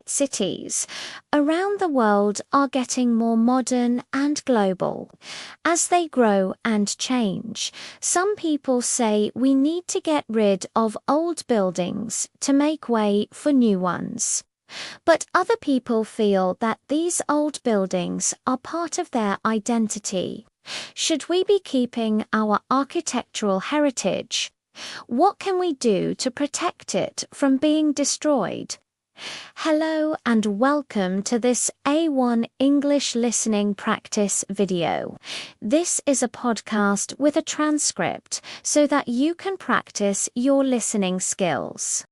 smart cities around the world are getting more modern and global. As they grow and change, some people say we need to get rid of old buildings to make way for new ones. But other people feel that these old buildings are part of their identity. Should we be keeping our architectural heritage? What can we do to protect it from being destroyed? Hello and welcome to this A1 English listening practice video. This is a podcast with a transcript so that you can practice your listening skills.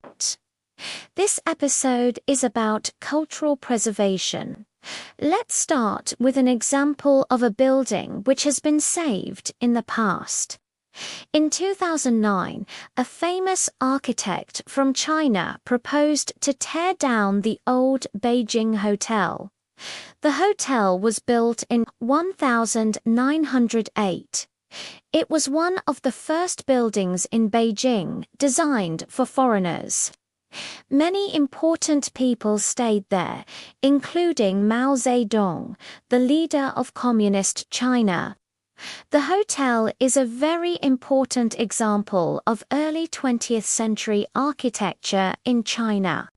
This episode is about cultural preservation. Let's start with an example of a building which has been saved in the past. In 2009, a famous architect from China proposed to tear down the old Beijing Hotel. The hotel was built in 1908. It was one of the first buildings in Beijing designed for foreigners. Many important people stayed there, including Mao Zedong, the leader of Communist China. The hotel is a very important example of early 20th century architecture in China.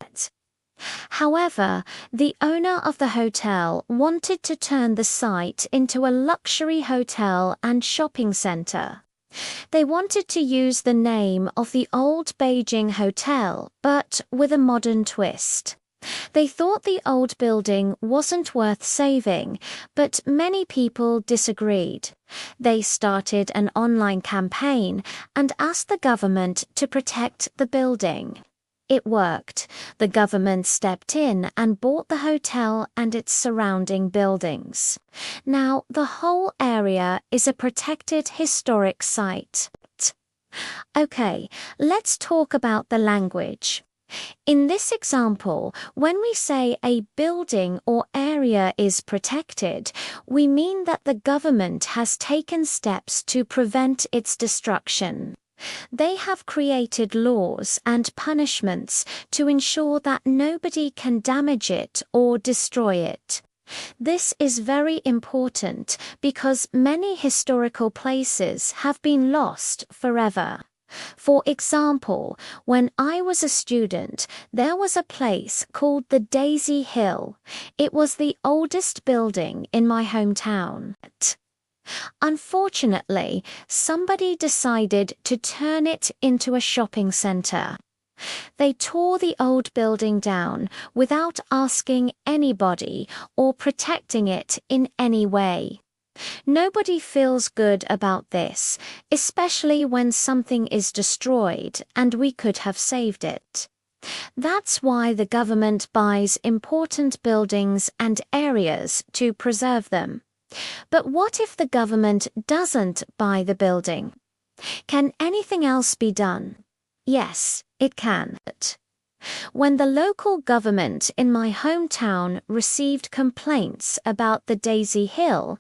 However, the owner of the hotel wanted to turn the site into a luxury hotel and shopping center. They wanted to use the name of the old Beijing Hotel, but with a modern twist. They thought the old building wasn't worth saving, but many people disagreed. They started an online campaign and asked the government to protect the building. It worked. The government stepped in and bought the hotel and its surrounding buildings. Now, the whole area is a protected historic site. Okay, let's talk about the language. In this example, when we say a building or area is protected, we mean that the government has taken steps to prevent its destruction. They have created laws and punishments to ensure that nobody can damage it or destroy it. This is very important because many historical places have been lost forever. For example, when I was a student, there was a place called the Daisy Hill. It was the oldest building in my hometown. Unfortunately, somebody decided to turn it into a shopping center. They tore the old building down without asking anybody or protecting it in any way. Nobody feels good about this, especially when something is destroyed and we could have saved it. That's why the government buys important buildings and areas to preserve them. But what if the government doesn't buy the building? Can anything else be done? Yes, it can. When the local government in my hometown received complaints about the Daisy Hill,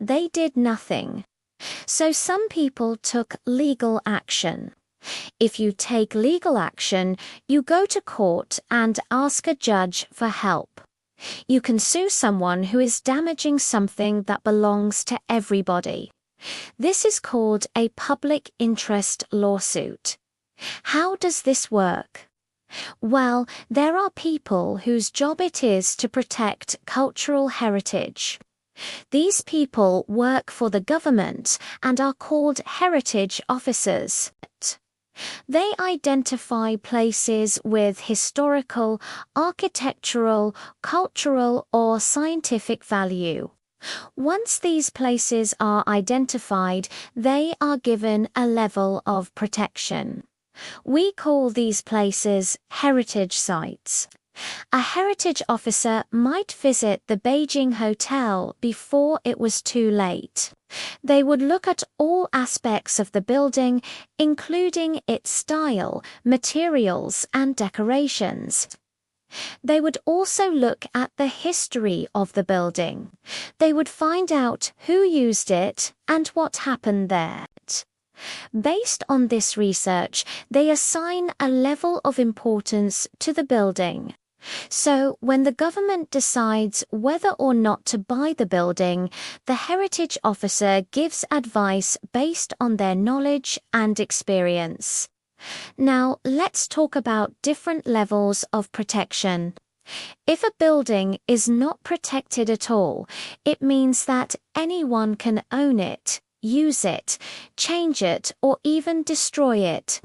they did nothing. So some people took legal action. If you take legal action, you go to court and ask a judge for help. You can sue someone who is damaging something that belongs to everybody. This is called a public interest lawsuit. How does this work? Well, there are people whose job it is to protect cultural heritage. These people work for the government and are called heritage officers. They identify places with historical, architectural, cultural, or scientific value. Once these places are identified, they are given a level of protection. We call these places heritage sites. A heritage officer might visit the Beijing Hotel before it was too late. They would look at all aspects of the building, including its style, materials, and decorations. They would also look at the history of the building. They would find out who used it and what happened there. Based on this research, they assign a level of importance to the building. So, when the government decides whether or not to buy the building, the heritage officer gives advice based on their knowledge and experience. Now, let's talk about different levels of protection. If a building is not protected at all, it means that anyone can own it, use it, change it, or even destroy it.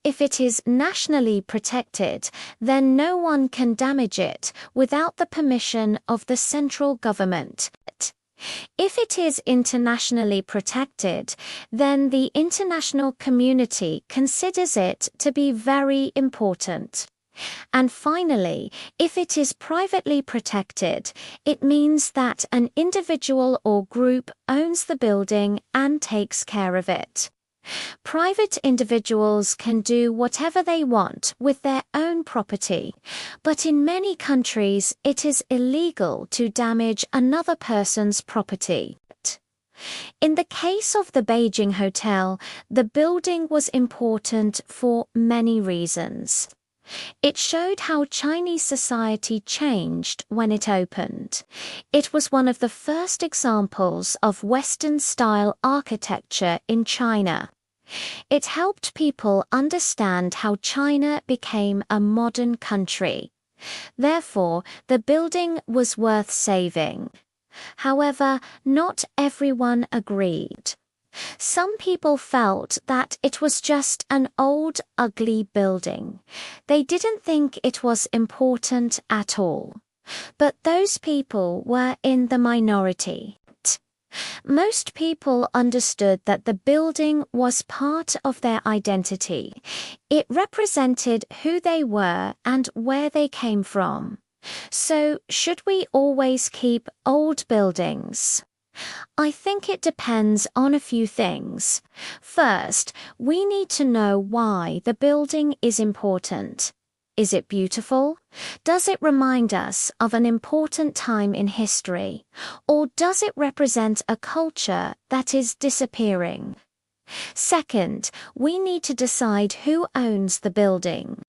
If it is nationally protected, then no one can damage it without the permission of the central government. If it is internationally protected, then the international community considers it to be very important. And finally, if it is privately protected, it means that an individual or group owns the building and takes care of it. Private individuals can do whatever they want with their own property, but in many countries it is illegal to damage another person's property. In the case of the Beijing Hotel, the building was important for many reasons. It showed how Chinese society changed when it opened. It was one of the first examples of Western-style architecture in China. It helped people understand how China became a modern country. Therefore, the building was worth saving. However, not everyone agreed. Some people felt that it was just an old, ugly building. They didn't think it was important at all. But those people were in the minority. Most people understood that the building was part of their identity. It represented who they were and where they came from. So, should we always keep old buildings? I think it depends on a few things. First, we need to know why the building is important. Is it beautiful? Does it remind us of an important time in history? Or does it represent a culture that is disappearing? Second, we need to decide who owns the building.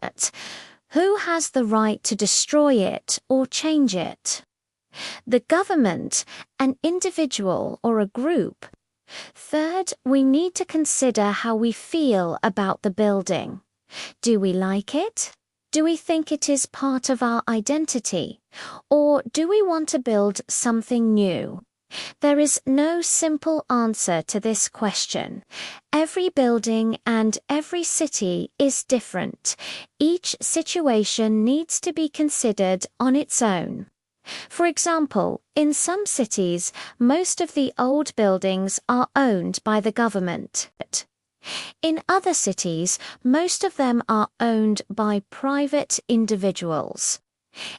Who has the right to destroy it or change it? The government, an individual, or a group? Third, we need to consider how we feel about the building. Do we like it? Do we think it is part of our identity? Or do we want to build something new? There is no simple answer to this question. Every building and every city is different. Each situation needs to be considered on its own. For example, in some cities, most of the old buildings are owned by the government. In other cities, most of them are owned by private individuals.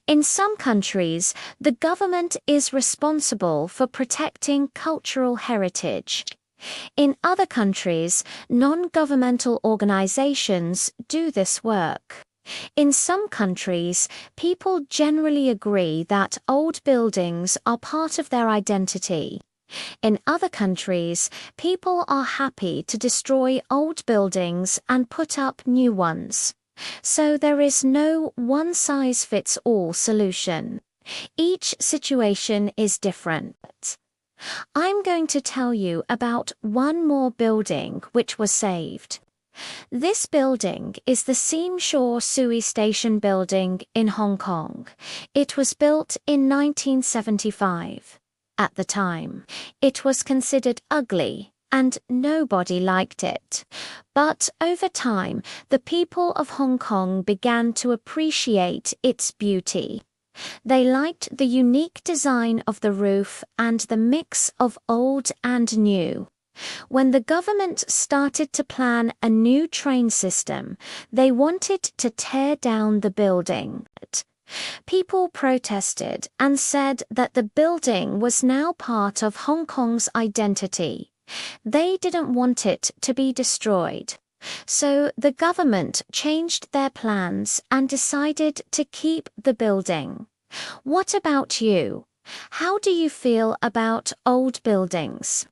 In some countries, the government is responsible for protecting cultural heritage. In other countries, non-governmental organizations do this work. In some countries, people generally agree that old buildings are part of their identity. In other countries, people are happy to destroy old buildings and put up new ones. So there is no one-size-fits-all solution. Each situation is different. I'm going to tell you about one more building which was saved. This building is the Tsim Sha Tsui Station building in Hong Kong. It was built in 1975. At the time, it was considered ugly and nobody liked it. But over time, the people of Hong Kong began to appreciate its beauty. They liked the unique design of the roof and the mix of old and new. When the government started to plan a new train system, they wanted to tear down the building. People protested and said that the building was now part of Hong Kong's identity. They didn't want it to be destroyed. So the government changed their plans and decided to keep the building. What about you? How do you feel about old buildings?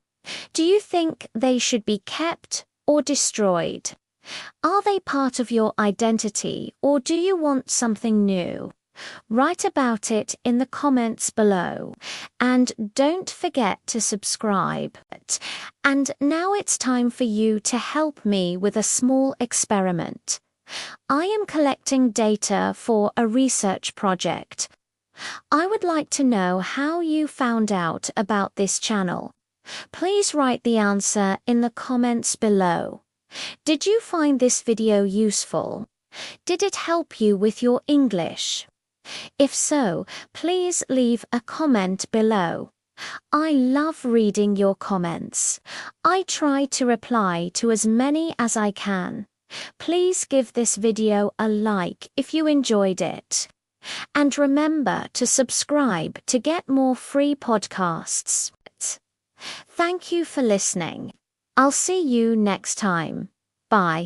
Do you think they should be kept or destroyed? Are they part of your identity or do you want something new? Write about it in the comments below. And don't forget to subscribe. And now it's time for you to help me with a small experiment. I am collecting data for a research project. I would like to know how you found out about this channel. Please write the answer in the comments below. Did you find this video useful? Did it help you with your English? If so, please leave a comment below. I love reading your comments. I try to reply to as many as I can. Please give this video a like if you enjoyed it. And remember to subscribe to get more free podcasts. Thank you for listening. I'll see you next time. Bye.